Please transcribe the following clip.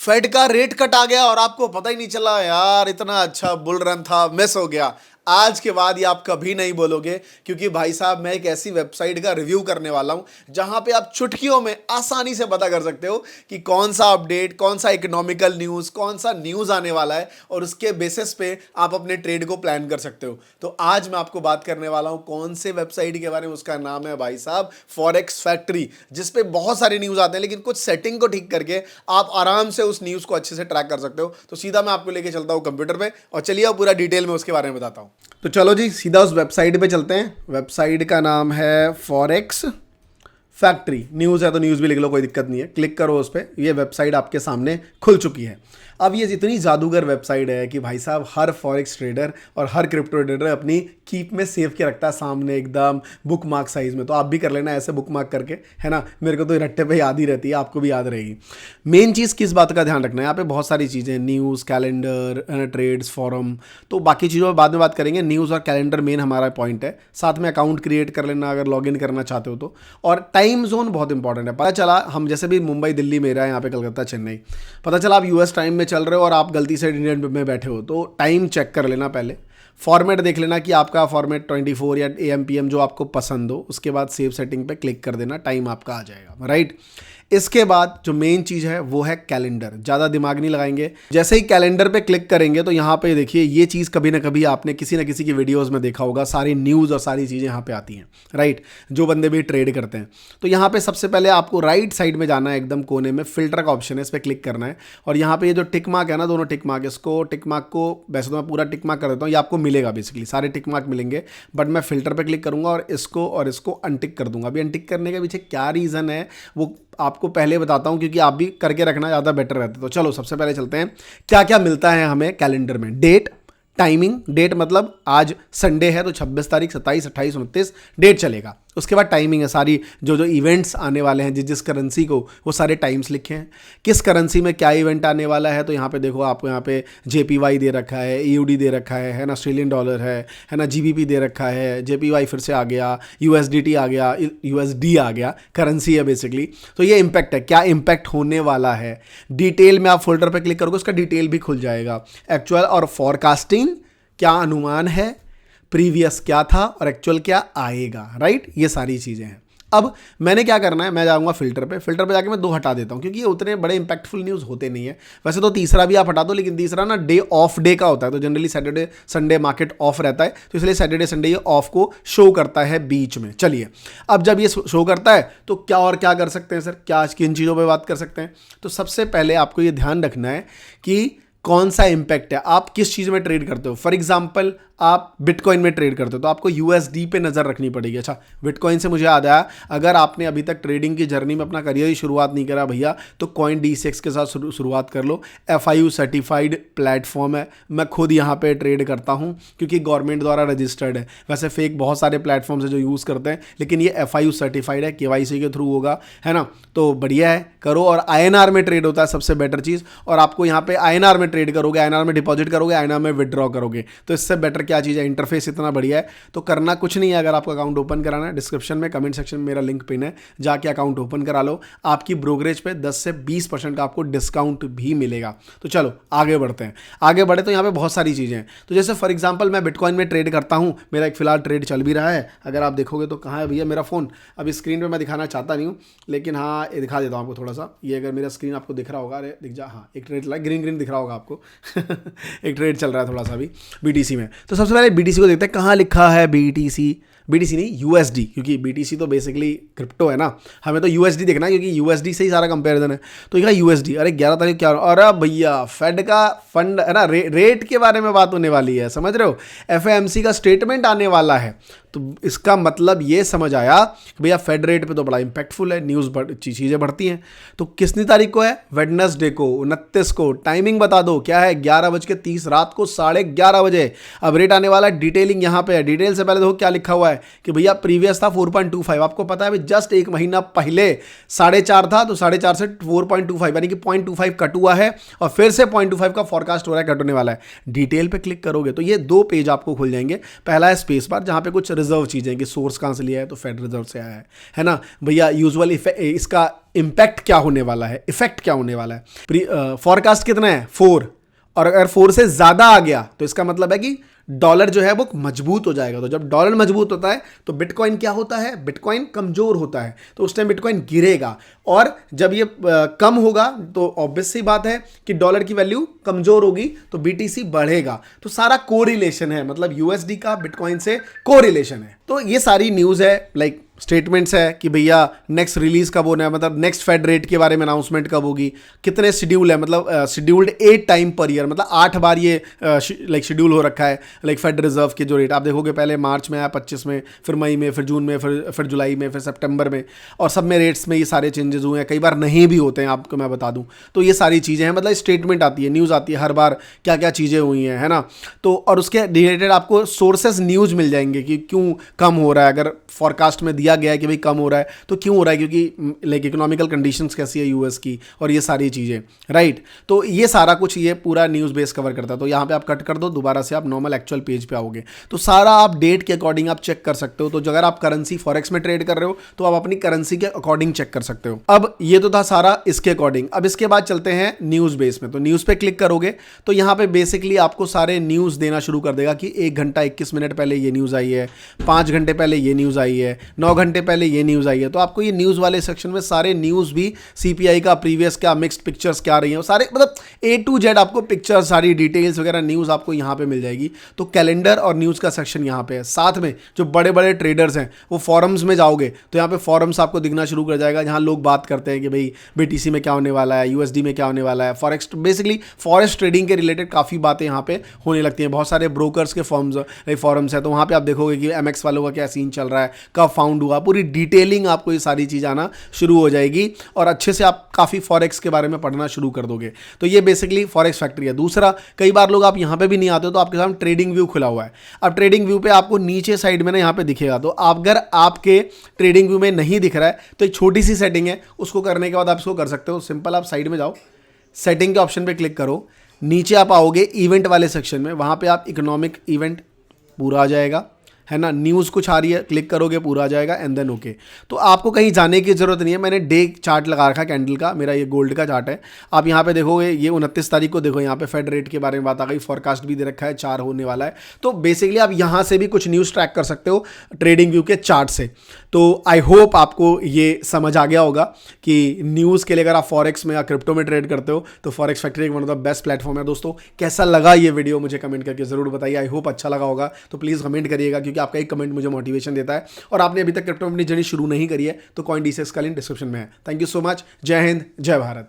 Fade का rate cut आ गया और आपको पता ही नहीं चला, यार इतना अच्छा बुल रन था, मिस हो गया। आज के बाद ये आप कभी नहीं बोलोगे, क्योंकि भाई साहब मैं एक ऐसी वेबसाइट का रिव्यू करने वाला हूं जहां पे आप चुटकियों में आसानी से पता कर सकते हो कि कौन सा अपडेट, कौन सा इकोनॉमिकल न्यूज़, कौन सा न्यूज़ आने वाला है, और उसके बेसिस पे आप अपने ट्रेड को प्लान कर सकते हो। तो आज मैं आपको बात करने वाला हूं कौन से वेबसाइट के बारे में। उसका नाम है भाई साहब फॉरेक्स फैक्ट्री, जिसपे बहुत सारे न्यूज़ आते हैं, लेकिन कुछ सेटिंग को ठीक करके आप आराम से उस न्यूज़ को अच्छे से ट्रैक कर सकते हो। तो सीधा मैं आपको लेके चलता हूँ कंप्यूटर पे और चलिए पूरा डिटेल में उसके बारे में बताता हूँ। तो चलो जी सीधा उस वेबसाइट पे चलते हैं। वेबसाइट का नाम है फॉरेक्स फैक्ट्री। न्यूज़ है तो न्यूज़ भी लिख लो, कोई दिक्कत नहीं है। क्लिक करो उस पर, ये वेबसाइट आपके सामने खुल चुकी है। अब ये इतनी जादूगर वेबसाइट है कि भाई साहब हर फॉरेक्स ट्रेडर और हर क्रिप्टो ट्रेडर अपनी कीप में सेव के रखता है सामने एकदम बुक मार्क साइज में। तो आप भी कर लेना ऐसे बुक मार्क करके, है ना। मेरे को तो रट्टे पे याद ही रहती है, आपको भी याद रहेगी। मेन चीज़ किस बात का ध्यान रखना है, यहाँ पे बहुत सारी चीज़ें, न्यूज़, कैलेंडर, ट्रेड्स, फॉरम, तो बाकी चीज़ों में बाद में बात करेंगे। न्यूज़ और कैलेंडर मेन हमारा पॉइंट है। साथ में अकाउंट क्रिएट कर लेना अगर लॉग इन करना चाहते हो तो। और टाइम जोन बहुत इंपॉर्टेंट है। पता चला हम जैसे भी मुंबई, दिल्ली, मेरा यहाँ पे कलकत्ता, चेन्नई, पता चला आप यूएस टाइम में चल रहे हो और आप गलती से इंडियन में बैठे हो, तो टाइम चेक कर लेना पहले। फॉर्मेट देख लेना कि आपका फॉर्मेट 24 या AM PM जो आपको पसंद हो। उसके बाद सेव सेटिंग पे क्लिक कर देना, टाइम आपका आ जाएगा, राइट। इसके बाद जो मेन चीज़ है वो है कैलेंडर। ज़्यादा दिमाग नहीं लगाएंगे, जैसे ही कैलेंडर पे क्लिक करेंगे तो यहाँ पे देखिए ये चीज़ कभी ना कभी आपने किसी ना किसी की वीडियोस में देखा होगा। सारी न्यूज़ और सारी चीज़ें यहाँ पे आती हैं, राइट, जो बंदे भी ट्रेड करते हैं। तो यहाँ पे सबसे पहले आपको राइट साइड में जाना है, एकदम कोने में फिल्टर का ऑप्शन है, इस पर क्लिक करना है। और यहाँ पे ये जो टिक मार्क है ना, दोनों टिक मार्क, इसको टिक मार्क को वैसे तो मैं पूरा टिक मार्क कर देता हूँ, ये आपको मिलेगा, बेसिकली सारे टिक मार्क मिलेंगे, बट मैं फिल्टर पे क्लिक करूँगा और इसको अनटिक कर दूंगा। अभी अनटिक करने के पीछे क्या रीज़न है वो आपको पहले बताता हूं, क्योंकि आप भी करके रखना ज़्यादा बेटर रहता है। तो चलो सबसे पहले चलते हैं क्या क्या मिलता है हमें कैलेंडर में। डेट, टाइमिंग, डेट मतलब आज संडे है तो 26 तारीख, 27, 28, 29 डेट चलेगा। उसके बाद टाइमिंग है, सारी जो इवेंट्स आने वाले हैं जिस करेंसी को, वो सारे टाइम्स लिखे हैं। किस करेंसी में क्या इवेंट आने वाला है, तो यहाँ पे देखो आपको यहाँ पे JPY दे रखा है, EUD दे रखा है ना, ऑस्ट्रेलियन डॉलर है ना, GBP दे रखा है, JPY फिर से आ गया, USDT आ गया, USD आ गया, करेंसी है बेसिकली। तो ये इम्पैक्ट है, क्या इम्पैक्ट होने वाला है। डिटेल में आप फोल्डर पर क्लिक करोगे, उसका डिटेल भी खुल जाएगा। एक्चुअल और फॉरकास्टिंग, क्या अनुमान है, प्रीवियस क्या था और एक्चुअल क्या आएगा, राइट, ये सारी चीज़ें हैं। अब मैंने क्या करना है, मैं जाऊंगा फिल्टर पे जाके मैं 2 हटा देता हूं, क्योंकि ये उतने बड़े इंपैक्टफुल न्यूज़ होते नहीं है। वैसे तो तीसरा भी आप हटा दो, लेकिन तीसरा ना डे ऑफ डे का होता है, तो generally Saturday Sunday market of रहता है, तो इसलिए सैटरडे संडे ये ऑफ को शो करता है बीच में। चलिए अब जब ये शो करता है तो क्या और क्या कर सकते हैं सर, क्या आज किन चीज़ों पर बात कर सकते हैं। तो सबसे पहले आपको ये ध्यान रखना है कि कौन सा इंपैक्ट है, आप किस चीज़ में ट्रेड करते हो। फॉर एग्जांपल आप बिटकॉइन में ट्रेड करते हो तो आपको USD पे नज़र रखनी पड़ेगी। अच्छा, बिटकॉइन से मुझे याद आया, अगर आपने अभी तक ट्रेडिंग की जर्नी में अपना करियर ही शुरुआत नहीं करा भैया, तो CoinDCX के साथ शुरुआत कर लो। FIU सर्टिफाइड प्लेटफॉर्म है, मैं खुद यहाँ पे ट्रेड करता हूँ क्योंकि गवर्नमेंट द्वारा रजिस्टर्ड है। वैसे फेक बहुत सारे प्लेटफॉर्म्स है जो यूज़ करते हैं, लेकिन ये FIU सर्टिफाइड है, KYC के थ्रू होगा, है ना, तो बढ़िया है, करो। और INR में ट्रेड होता है सबसे बेटर चीज़, और आपको यहाँ पे INR में ट्रेड करोगे, INR में डिपॉजिट करोगे, INR में विड्रॉ करोगे, तो इससे बेटर क्या चीज़ है, इंटरफेस इतना बढ़िया है। तो करना कुछ नहीं है, अगर आपको अकाउंट ओपन कराना है, डिस्क्रिप्शन में कमेंट सेक्शन में मेरा लिंक पिन है, जाके अकाउंट ओपन करा लो। आपकी ब्रोकरेज पे 10 से 20% का आपको डिस्काउंट भी मिलेगा। तो चलो आगे बढ़ते हैं। आगे बढ़े तो यहाँ पे बहुत सारी चीज़ें हैं। तो जैसे फॉर एग्जांपल मैं बिटकॉइन में ट्रेड करता हूँ, मेरा एक फिलहाल ट्रेड चल भी रहा है। अगर आप देखोगे तो कहाँ है भैया मेरा फ़ोन, अभी स्क्रीन पर मैं दिखाना चाहता नहीं हूँ, लेकिन हाँ ये दिखा देता हूँ आपको थोड़ा सा। ये अगर मेरा स्क्रीन आपको दिख रहा होगा, अरे दिख जा, हाँ एक ट्रेड ग्रीन दिख रहा होगा आपको एक ट्रेड चल रहा है थोड़ा सा अभी BTC में। तो सबसे पहले BTC को देखते हैं, कहाँ लिखा है BTC नहीं USD, क्योंकि BTC तो बेसिकली क्रिप्टो है ना, हमें तो USD देखना है क्योंकि USD से ही सारा कंपैरिजन है। तो ये USD, अरे 11 तारीख क्या, अरे भैया फेड का फंड है ना, रेट के बारे में बात होने वाली है, समझ रहे हो, FOMC का स्टेटमेंट आने वाला है। तो इसका मतलब ये समझ आया कि भैया फेड रेट पे तो बड़ा इंपैक्टफुल है, न्यूज़ चीज़ें बढ़ती हैं। तो कितनी तारीख को है, वेडनेसडे को, 29 को। टाइमिंग बता दो क्या है, 11:30 रात को 11:30 बजे। अब रेट आने वाला है, डिटेलिंग यहाँ पे है। डिटेल से पहले देखो क्या लिखा हुआ है कि भैया प्रीवियस था 4.25, आपको पता है अभी जस्ट एक महीना पहले 4.5 था, तो 4.5 से 4.25 यानी कि 0.25 कट हुआ है, और फिर से 0.25 का फोरकास्ट हो रहा है, कट होने वाला है। डिटेल पे क्लिक करोगे तो ये 2 पेज आपको खुल जाएंगे। पहला है स्पेस बार, जहाँ पे कुछ रिजर्व चीज़ें हैं कि सोर्स कहाँ से लिया है, तो फेड रिजर्व से आया है ना भैया। यूजुअल इसका इम्पैक्ट क्या होने वाला है, इफेक्ट क्या होने वाला है। फॉरकास्ट कितना है 4, और अगर 4 से ज़्यादा आ गया तो इसका मतलब है कि डॉलर जो है वो मजबूत हो जाएगा। तो जब डॉलर मजबूत होता है तो बिटकॉइन क्या होता है, बिटकॉइन कमजोर होता है, तो उस टाइम बिटकॉइन गिरेगा। और जब ये कम होगा तो ऑब्वियस सी बात है कि डॉलर की वैल्यू कमजोर होगी तो बीटीसी बढ़ेगा। तो सारा कोरिलेशन है, मतलब यूएसडी का बिटकॉइन से कोरिलेशन है। तो ये सारी न्यूज़ है, लाइक स्टेटमेंट्स है कि भैया नेक्स्ट रिलीज कब होना है, मतलब नेक्स्ट फेड रेट के बारे में अनाउंसमेंट कब होगी, कितने शेड्यूल है, मतलब शेड्यूल्ड 8 टाइम पर ईयर, मतलब 8 बार ये लाइक शेड्यूल हो रखा है। लाइक फेड रिजर्व के जो रेट आप देखोगे, पहले मार्च में आया, 25 में, फिर मई में, फिर जून में, फिर जुलाई में, फिर सितंबर में, और सब में रेट्स में ये सारे चेंजेस हुए हैं। कई बार नहीं भी होते हैं, आपको मैं बता दूं। तो ये सारी चीज़ें हैं, मतलब स्टेटमेंट आती है, न्यूज़ आती है हर बार क्या क्या चीज़ें हुई हैं, है ना। तो और उसके रिलेटेड आपको सोर्सेस न्यूज़ मिल जाएंगे कि क्यों कम हो रहा है। अगर फॉरकास्ट में दिया गया है कि भाई कम हो रहा है तो क्यों हो रहा है, क्योंकि लाइक इकोनॉमिकल कंडीशंस कैसी है यूएस की, और ये सारी चीज़ें, राइट। तो ये सारा कुछ ये पूरा न्यूज़ बेस कवर करता है। तो यहाँ पे आप कट कर दो, दोबारा से आप नॉर्मल एक्चुअल पेज पे आओगे तो सारा आप डेट के अकॉर्डिंग आप चेक कर सकते हो। तो अगर आप करेंसी फॉरेक्स में ट्रेड कर रहे हो तो आप अपनी करेंसी के अकॉर्डिंग चेक कर सकते हो। अब ये तो था सारा इसके अकॉर्डिंग। अब इसके बाद चलते हैं न्यूज़ बेस में। तो न्यूज़ पे क्लिक करोगे तो यहाँ पे बेसिकली आपको सारे न्यूज़ देना शुरू कर देगा कि 1 घंटा 21 मिनट पहले ये न्यूज़ आई है, 5 घंटे पहले ये न्यूज़ आई है, 9 घंटे पहले ये न्यूज़ आई है। तो आपको ये न्यूज़ वाले सेक्शन में सारे न्यूज़ भी सीपीआई का प्रीवियस क्या, मिक्स्ड पिक्चर्स क्या आ रही हैं, सारे मतलब A to Z आपको पिक्चर्स, सारी डिटेल्स वगैरह न्यूज़ आपको यहाँ पे मिल जाएगी। तो कैलेंडर और न्यूज़ का सेक्शन यहाँ पे है। साथ में जो बड़े बड़े ट्रेडर्स हैं वो फॉरम्स में जाओगे तो यहाँ पे फॉरम्स आपको दिखना शुरू कर जाएगा, जहाँ लोग बात करते हैं कि भाई बीटीसी में क्या होने वाला है, यूएसडी में क्या होने वाला है, फॉरेक्स, बेसिकली फॉरेक्स ट्रेडिंग के रिलेटेड काफ़ी बातें यहाँ पे होने लगती हैं। बहुत सारे ब्रोकर्स के फॉरम्स है, तो वहाँ पे आप देखोगे कि एमएक्स वालों का क्या सीन चल रहा है, कब फाउंड हुआ, पूरी डिटेलिंग आपको ये सारी चीज़ आना शुरू हो जाएगी और अच्छे से आप काफ़ी फॉरेक्स के बारे में पढ़ना शुरू कर दोगे। तो ये बेसिकली फॉरेक्स फैक्ट्री है। दूसरा, कई बार लोग आप यहाँ पे भी नहीं आते हो तो आपके सामने ट्रेडिंग व्यू खुला हुआ है। अब ट्रेडिंग व्यू पे आपको नीचे साइड में ना यहाँ पे दिखेगा, तो अगर आपके ट्रेडिंग व्यू में नहीं दिख रहा है तो एक छोटी सी सेटिंग है, उसको करने के बाद आप इसको कर सकते हो। सिंपल, आप साइड में जाओ, सेटिंग के ऑप्शन पे क्लिक करो, नीचे आप आओगे इवेंट वाले सेक्शन में, वहाँ पे आप इकोनॉमिक इवेंट पूरा आ जाएगा, है ना। न्यूज़ कुछ आ रही है, क्लिक करोगे पूरा आ जाएगा, एंड देन ओके। तो आपको कहीं जाने की ज़रूरत नहीं है। मैंने डे चार्ट लगा रखा कैंडल का, मेरा ये गोल्ड का चार्ट है। आप यहाँ पे देखोगे, ये 29 तारीख को देखो, यहाँ पे फेड रेट के बारे में बात आ गई, फॉरकास्ट भी दे रखा है, 4 होने वाला है। तो बेसिकली आप यहाँ से भी कुछ न्यूज़ ट्रैक कर सकते हो ट्रेडिंग व्यू के चार्ट से। तो आई होप आपको ये समझ आ गया होगा कि न्यूज़ के लिए अगर आप फॉरेक्स में या क्रिप्टो में ट्रेड करते हो तो फॉरेक्स फैक्ट्री एक one of the best platform है। दोस्तों, कैसा लगा ये वीडियो मुझे कमेंट करके ज़रूर बताइए। आई होप अच्छा लगा होगा, तो प्लीज़ कमेंट करिएगा, क्योंकि आपका एक कमेंट मुझे मोटिवेशन देता है। और आपने अभी तक क्रिप्टो में अपनी जर्नी शुरू नहीं करी है तो CoinDCX का लिंक डिस्क्रिप्शन में है। Thank you so much. जय हिंद, जय भारत।